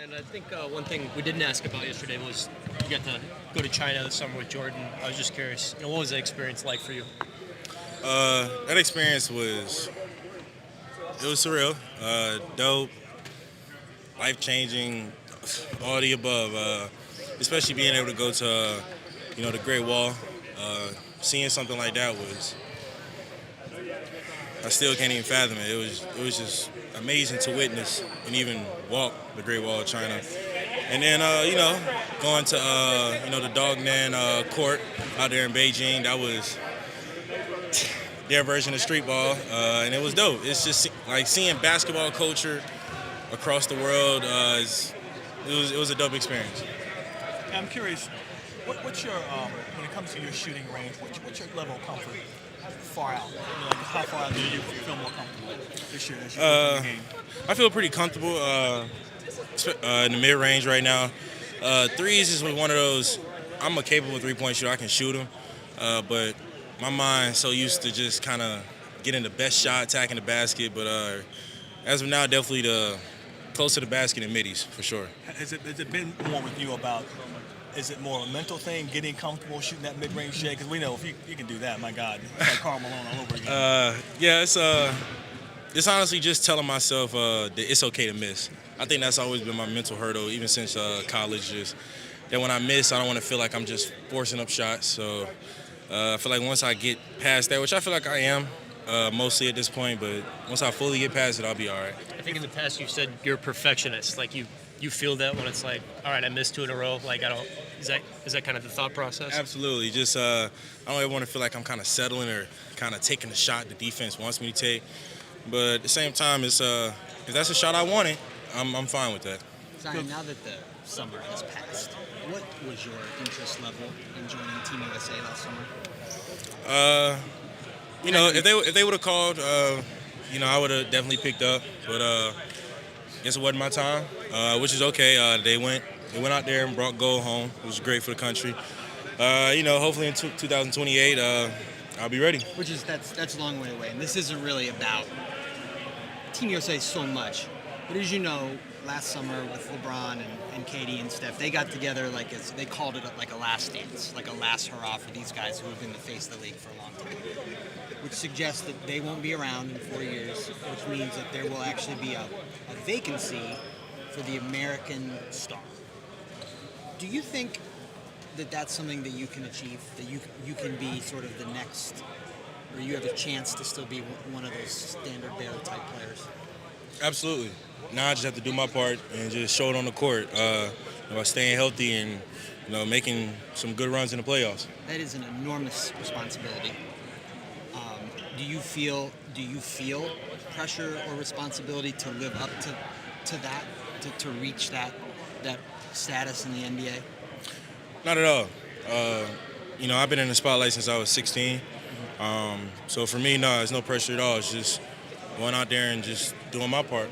And I think one thing we didn't ask about yesterday was you got to go to China this summer with Jordan. I was just curious, what was that experience like for you? That experience was surreal, dope, life changing, all the above. Especially being able to go to the Great Wall. Seeing something like that was, I still can't even fathom it. It was just amazing to witness and even walk the Great Wall of China. And then going to the Dognan court out there in Beijing. That was their version of street ball, and it was dope. It's just like seeing basketball culture across the world. It was a dope experience. I'm curious, what's your when it comes to your shooting range? What's your level of comfort far out? Like how far out do you feel more comfortable this year as you go through the game? I feel pretty comfortable in the mid range right now. Threes is one of those. I'm a capable 3-point shooter. I can shoot them, but my mind's so used to just kind of getting the best shot, attacking the basket. But as of now, definitely the close to the basket and middies for sure. Has it been more with you about? Is it more a mental thing, getting comfortable shooting that mid-range shot? Because we know if you can do that, my God, it's like Karl Malone all over again. Yeah, it's honestly just telling myself that it's okay to miss. I think that's always been my mental hurdle, even since college. Just that when I miss, I don't want to feel like I'm just forcing up shots. So I feel like once I get past that, which I feel like I am mostly at this point, but once I fully get past it, I'll be all right. I think in the past you said you're a perfectionist. Like you feel that when it's like, all right, I missed 2 in a row. Like I don't. Is that kind of the thought process? Absolutely. Just I don't ever want to feel like I'm kind of settling or kind of taking the shot the defense wants me to take. But at the same time, if that's a shot I wanted, I'm fine with that. Zion, now that the summer has passed, what was your interest level in joining Team USA last summer? If they would have called, I would have definitely picked up. But guess it wasn't my time, which is okay. They went out there and brought gold home. It was great for the country. Hopefully in 2028, I'll be ready. That's a long way away, and this isn't really about Team USA so much. But as you know, last summer with LeBron and Katie and Steph, they got together they called it like a last dance, like a last hurrah for these guys who have been the face of the league for a long time, which suggests that they won't be around in 4 years, which means that there will actually be a vacancy for the American star. Do you think that that's something that you can achieve, that you can be sort of the next, or you have a chance to still be one of those standard bearer type players? Absolutely. Now I just have to do my part and just show it on the court by staying healthy and making some good runs in the playoffs. That is an enormous responsibility. Do you feel pressure or responsibility to live up to that, to reach that status in the NBA? Not at all. I've been in the spotlight since I was 16. So for me, no, there's no pressure at all. It's just going out there and just doing my part.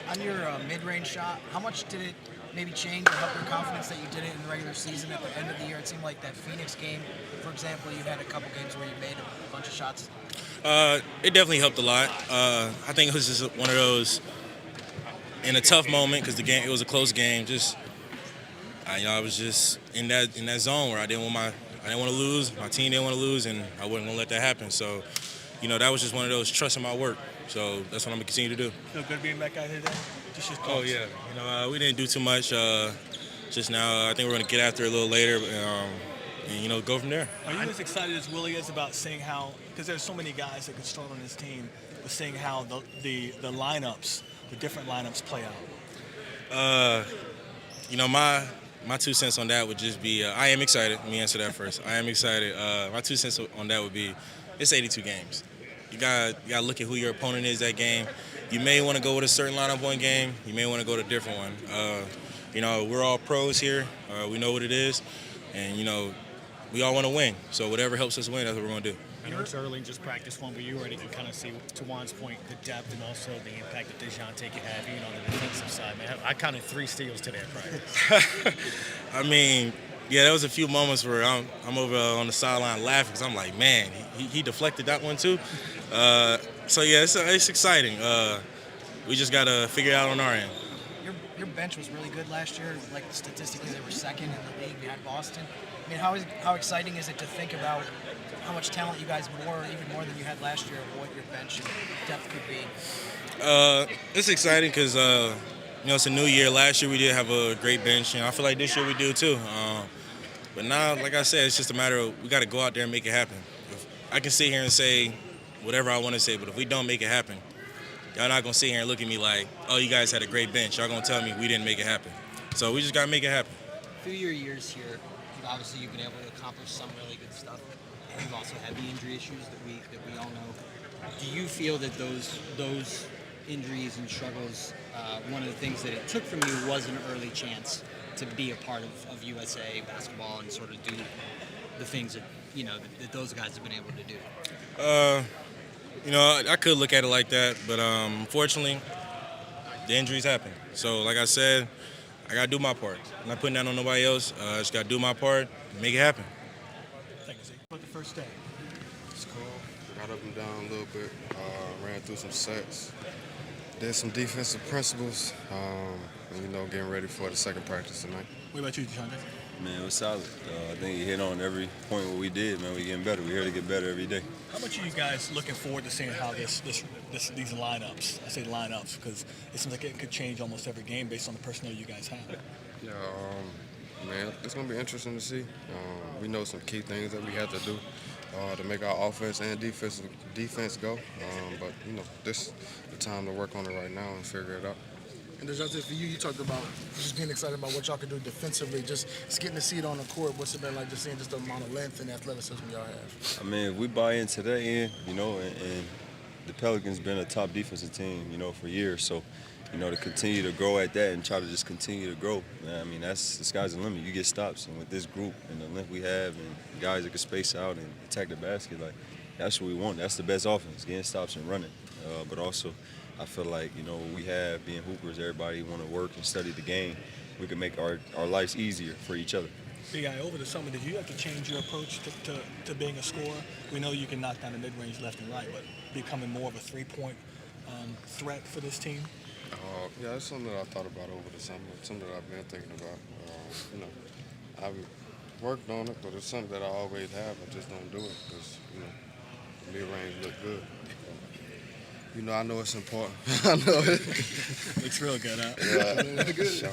On your mid-range shot, how much did it maybe change or help your confidence that you did it in the regular season at the end of the year? It seemed like that Phoenix game, for example, you had a couple games where you made a bunch of shots. It definitely helped a lot. I think it was just one of those in a tough moment because it was a close game. I was just in that zone where I didn't want to lose. My team didn't want to lose, and I wasn't going to let that happen. So, that was just one of those trust in my work. So that's what I'm going to continue to do. Feel good being back out here today? Oh, yeah. We didn't do too much just now. I think we're going to get after it a little later and go from there. Are you as excited as Willie is about seeing how, because there's so many guys that can start on this team, but seeing how the lineups, the different lineups play out? My 2 cents on that would just be, I am excited. Let me answer that first. I am excited. My 2 cents on that would be, it's 82 games. You gotta look at who your opponent is that game. You may want to go with a certain lineup one game. You may want to go to a different one. We're all pros here. We know what it is, and we all want to win. So whatever helps us win, that's what we're gonna do. I know it's early in just practice one, but you already can kind of see, to Juan's point, the depth and also the impact that Dejounte can have, even on the defensive side. Man, I counted 3 steals today at practice. I mean, yeah, there was a few moments where I'm over on the sideline laughing because I'm like, man, he deflected that one too. So yeah, it's exciting. We just gotta figure it out on our end. your bench was really good last year. Like statistically, they were second in the league behind Boston. I mean, how exciting is it to think about how much talent you guys even more than you had last year, of what your bench and depth could be? It's exciting because it's a new year. Last year we did have a great bench, and I feel like this year we do too. But now, like I said, it's just a matter of we got to go out there and make it happen. I can sit here and say whatever I want to say, but if we don't make it happen, y'all not going to sit here and look at me like, oh, you guys had a great bench. Y'all going to tell me we didn't make it happen. So we just got to make it happen. Through your years here, obviously you've been able to accomplish some really good stuff. You've also had the injury issues that we all know. Do you feel that those injuries and struggles, one of the things that it took from you was an early chance to be a part of USA basketball and sort of do the things that that those guys have been able to do? I could look at it like that, but unfortunately, the injuries happen. So, like I said, I got to do my part. I'm not putting that on nobody else. I just got to do my part and make it happen. Thank you, Zeke. About the first day. It's cool. Got up and down a little bit. Ran through some sets. Did some defensive principles. And, getting ready for the second practice tonight. What about you, Dejounte? Man, it was solid. I think he hit on every point what we did, man. We getting better. We're here to get better every day. How much are you guys looking forward to seeing how these lineups? I say lineups because it seems like it could change almost every game based on the personnel you guys have. Yeah, man, it's gonna be interesting to see. We know some key things that we have to do to make our offense and defense go. But this is the time to work on it right now and figure it out. And Dejounte, for you, you talked about just being excited about what y'all can do defensively, just getting to see it on the court. What's it been like just seeing just the amount of length and athleticism y'all have? I mean, if we buy into that end, and the Pelicans been a top defensive team, for years. So, to continue to grow at that and try to just continue to grow, man, I mean, the sky's the limit. You get stops, and with this group and the length we have and guys that can space out and attack the basket, that's what we want. That's the best offense, getting stops and running. But also, I feel like, we have, being hoopers, everybody want to work and study the game. We can make our lives easier for each other. Big Eye, over the summer, did you have to change your approach to being a scorer? We know you can knock down the mid-range left and right, but becoming more of a three-point threat for this team? Yeah, it's something that I thought about over the summer, something that I've been thinking about. I've worked on it, but it's something that I always have. I just don't do it because, the mid-range look good. I know it's important. I know it. Looks real good, huh? Yeah, sure.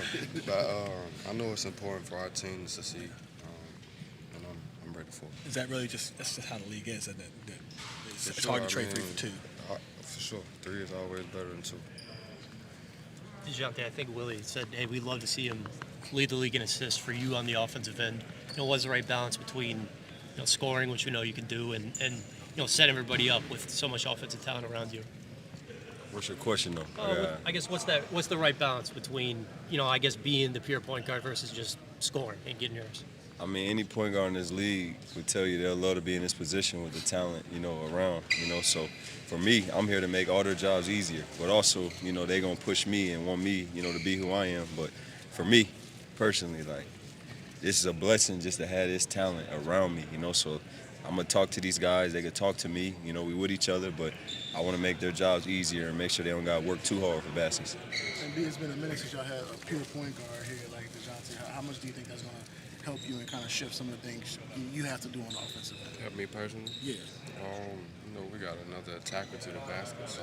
But I know it's important for our team to succeed, and I'm ready for it. Is that really that's just how the league is, isn't it? It's hard to trade 3 for 2. For sure. 3 is always better than 2. Dejounte, I think Willie said, hey, we'd love to see him lead the league in assists for you on the offensive end. What's the right balance between scoring, which we know you can do, and set everybody up with so much offensive talent around you? What's your question, though? I guess what's the right balance between, being the pure point guard versus just scoring and getting yours? I mean, any point guard in this league would tell you they'll love to be in this position with the talent, around, So for me, I'm here to make all their jobs easier. But also, they're going to push me and want me, to be who I am. But for me, personally, this is a blessing just to have this talent around me, So I'm going to talk to these guys. They can talk to me. We with each other. But I want to make their jobs easier and make sure they don't got to work too hard for baskets. And B, it's been a minute since y'all had a pure point guard here like Dejounte. How much do you think that's going to help you and kind of shift some of the things you have to do on the offensive end? Help me personally? Yeah. We got another attacker to the basket, so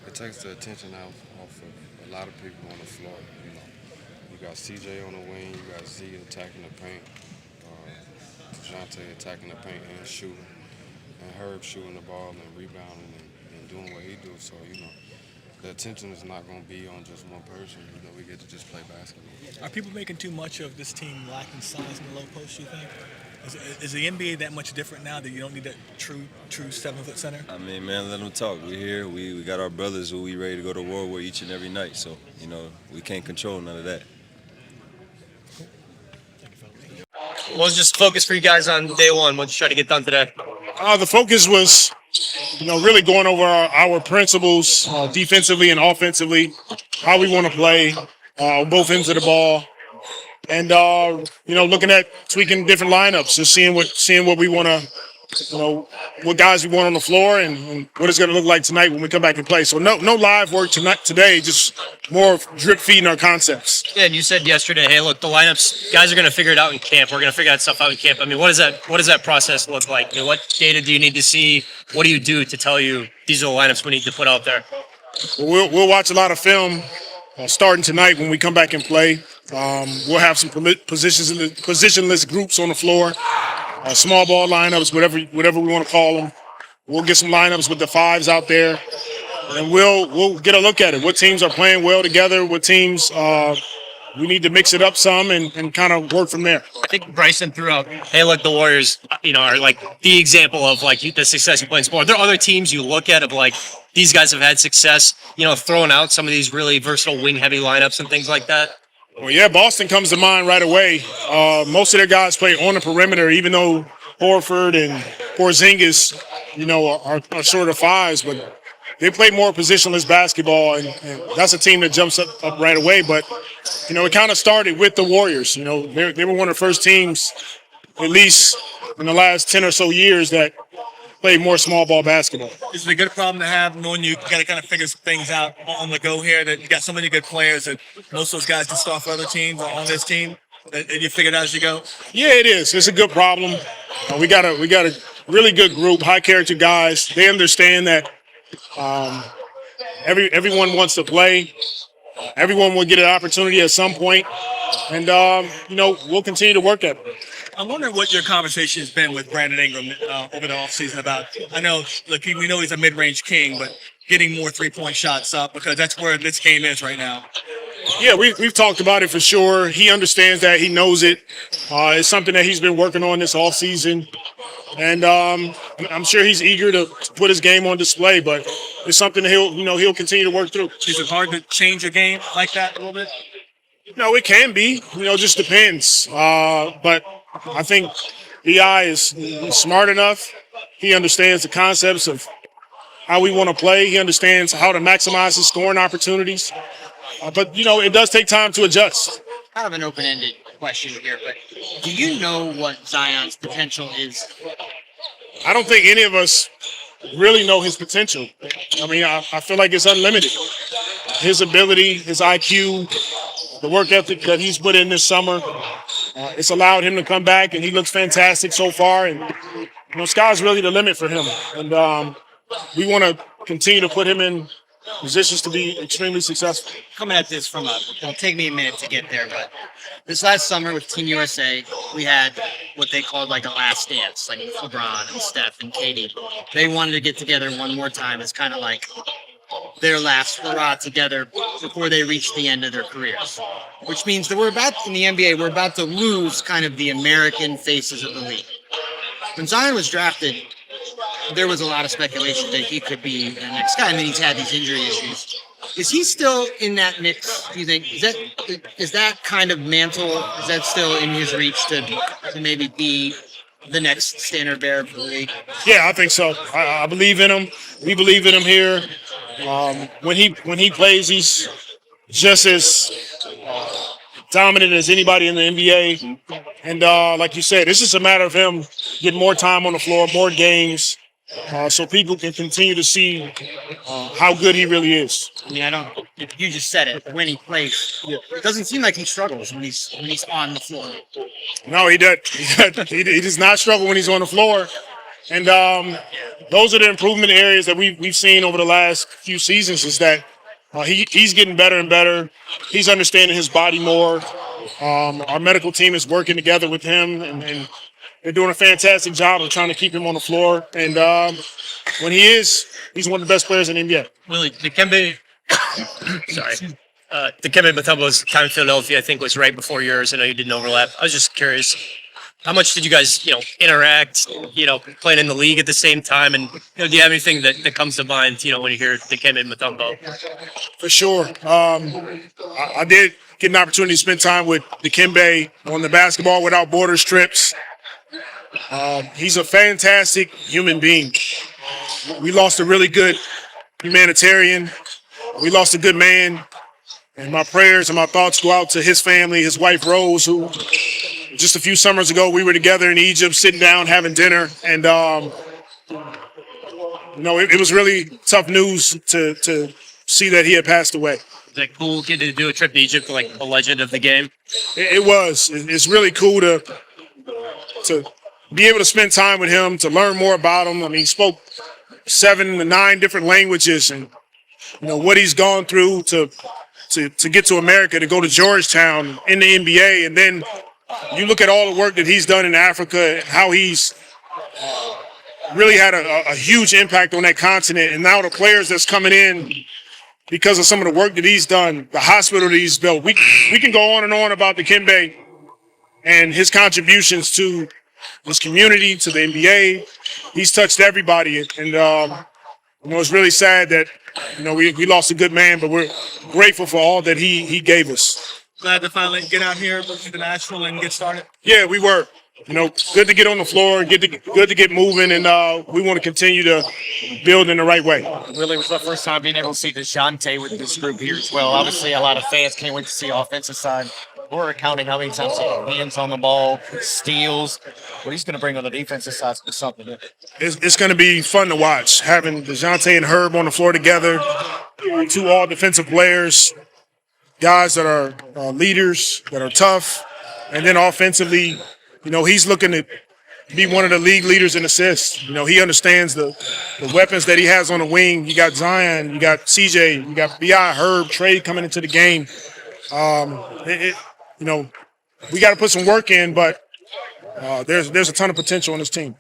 it takes the attention off of a lot of people on the floor. You got CJ on the wing, you got Z attacking the paint, Dejounte attacking the paint and shooting, and Herb shooting the ball and rebounding and doing what he do. So, the attention is not going to be on just one person. We get to just play basketball. Are people making too much of this team lacking size in the low post, you think? Is the NBA that much different now that you don't need that true 7-foot center? I mean, man, let them talk. We're here. We got our brothers who we ready to go to war with each and every night. So, we can't control none of that. What was just focus for you guys on day one? What you try to get done today? The focus was, really going over our principles defensively and offensively, how we want to play both ends of the ball, and looking at tweaking different lineups, just seeing what we want what guys we want on the floor and what it's going to look like tonight when we come back and play. So no live work today, just more drip feeding our concepts. Yeah, and you said yesterday, hey, look, the lineups, guys are going to figure it out in camp. We're going to figure that stuff out in camp. I mean, what does that process look like? What data do you need to see? What do you do to tell you these are the lineups we need to put out there? We'll watch a lot of film starting tonight when we come back and play. We'll have some positionless groups on the floor, small ball lineups, whatever we want to call them. We'll get some lineups with the fives out there, and we'll get a look at it. What teams are playing well together? What teams we need to mix it up some and kind of work from there. I think Bryson threw out, hey, look, the Warriors, are like the example of like the success you play in sport. Are there other teams you look at of like these guys have had success, throwing out some of these really versatile wing-heavy lineups and things like that? Well, yeah, Boston comes to mind right away. Most of their guys play on the perimeter, even though Horford and Porzingis, are sort of fives, but they play more positionless basketball, and that's a team that jumps up right away. But, it kind of started with the Warriors. They were one of the first teams, at least in the last 10 or so years, that played more small ball basketball. Is it a good problem to have, knowing you got to kind of figure things out on the go here, that you got so many good players that most of those guys can start for other teams or on this team, that you figure it out as you go? Yeah, it is. It's a good problem. We got a really good group, high character guys. They understand that everyone wants to play. Everyone will get an opportunity at some point, and we'll continue to work at it. I'm wondering what your conversation has been with Brandon Ingram over the offseason about. I know, we know he's a mid-range king, but getting more three-point shots up, because that's where this game is right now. Yeah, we've talked about it for sure. He understands that. He knows it. It's something that he's been working on this offseason. And I'm sure he's eager to put his game on display, but it's something that he'll continue to work through. Is it hard to change a game like that a little bit? No, it can be. It just depends. But I think BI is smart enough. He understands the concepts of how we want to play. He understands how to maximize his scoring opportunities. But, it does take time to adjust. Kind of an open-ended question here, but do you know what Zion's potential is? I don't think any of us really know his potential. I feel like it's unlimited. His ability, his IQ, the work ethic that he's put in this summer, it's allowed him to come back, and he looks fantastic so far. And, sky's really the limit for him. And we want to continue to put him in positions to be extremely successful. Coming at this it'll take me a minute to get there, but this last summer with Team USA, we had what they called like a last dance, like LeBron and Steph and Katie. They wanted to get together one more time. It's kind of like their last hurrah together before they reach the end of their careers, which means that in the NBA, we're about to lose kind of the American faces of the league. When Zion was drafted, there was a lot of speculation that he could be the next guy. I mean, he's had these injury issues. Is he still in that mix, do you think? Is that kind of mantle, is that still in his reach to maybe be the next standard bearer for the league? Yeah, I think so. I believe in him. We believe in him here. When he plays, he's just as dominant as anybody in the NBA. And like you said, it's just a matter of him getting more time on the floor, more games, so people can continue to see how good he really is. You just said it. When he plays, it doesn't seem like he struggles when he's on the floor. No, he does. He does not struggle when he's on the floor. And those are the improvement areas that we've seen over the last few seasons, is that he's getting better and better. He's understanding his body more. Our medical team is working together with him, and they're doing a fantastic job of trying to keep him on the floor. And when he's one of the best players in the NBA. Willie, Dikembe Mutombo's time in Philadelphia, I think, was right before yours. I know you didn't overlap. I was just curious, how much did you guys, interact, playing in the league at the same time? And, do you have anything that comes to mind, when you hear Dikembe Mutombo? For sure. I did get an opportunity to spend time with Dikembe on the Basketball Without Borders trips. He's a fantastic human being. We lost a really good humanitarian. We lost a good man. And my prayers and my thoughts go out to his family, his wife, Rose, who just a few summers ago, we were together in Egypt, sitting down, having dinner, and it was really tough news to see that he had passed away. Is that cool getting to do a trip to Egypt for like a legend of the game? It was. It's really cool to be able to spend time with him, to learn more about him. I mean, he spoke 7 to 9 different languages, and what he's gone through to get to America, to go to Georgetown in the NBA, and then you look at all the work that he's done in Africa and how he's really had a huge impact on that continent, and now the players that's coming in because of some of the work that he's done, the hospital that he's built. We can go on and on about Dikembe and his contributions to this community, to the NBA. He's touched everybody, and it's really sad that we lost a good man, but we're grateful for all that he gave us. Glad to finally get out here to Nashville and get started. Yeah, we were. Good to get on the floor, good to get moving, and we want to continue to build in the right way. Really, was the first time being able to see Dejounte with this group here as well. Obviously, a lot of fans can't wait to see offensive side. We're counting how many times he had hands on the ball, steals. What he's going to bring on the defensive side is something. It's going to be fun to watch, having Dejounte and Herb on the floor together, 2 all-defensive players, guys that are leaders, that are tough, and then offensively, he's looking to be one of the league leaders in assists. He understands the weapons that he has on the wing. You got Zion, you got CJ, you got B.I., Herb, Trey coming into the game. We got to put some work in, but there's a ton of potential on this team.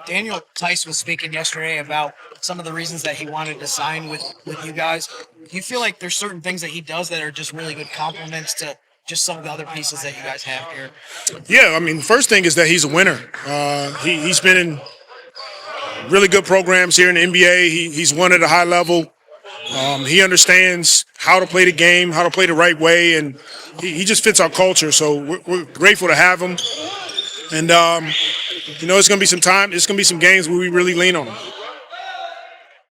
Daniel Tice was speaking yesterday about some of the reasons that he wanted to sign with you guys. Do you feel like there's certain things that he does that are just really good compliments to just some of the other pieces that you guys have here? Yeah, I mean, the first thing is that he's a winner. He's been in really good programs here in the NBA. He's won at a high level. He understands how to play the game, how to play the right way, and he just fits our culture. So we're grateful to have him. And, it's going to be some time. It's going to be some games where we really lean on him.